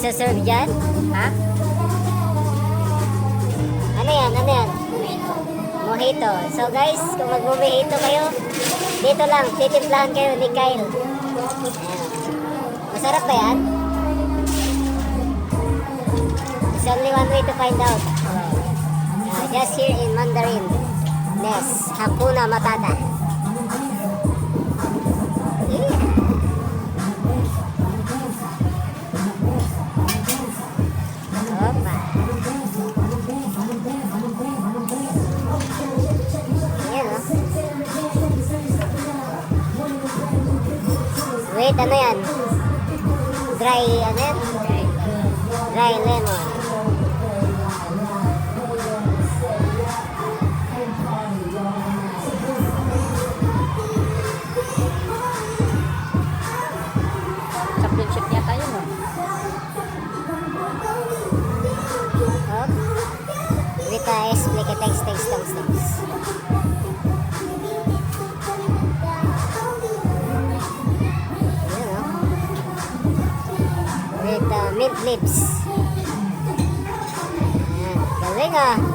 Serve dyan? Ha? Ano yan? Ano yan? Mojito. So guys, kung mag-mojito kayo, dito lang, titimplahan kayo ni Kyle. Ayan. Masarap ba yan? There's only one way to find out. Just here in Mandarin. Yes, Hakuna Matata. Yeah. Opa. Ayan o. Wait, ano yan? Dry, ano yan? Dry lemon. Chocolate chip yata yun, no? Oh. Rita is like a taste. With mint leaves. Ayan, galing ah.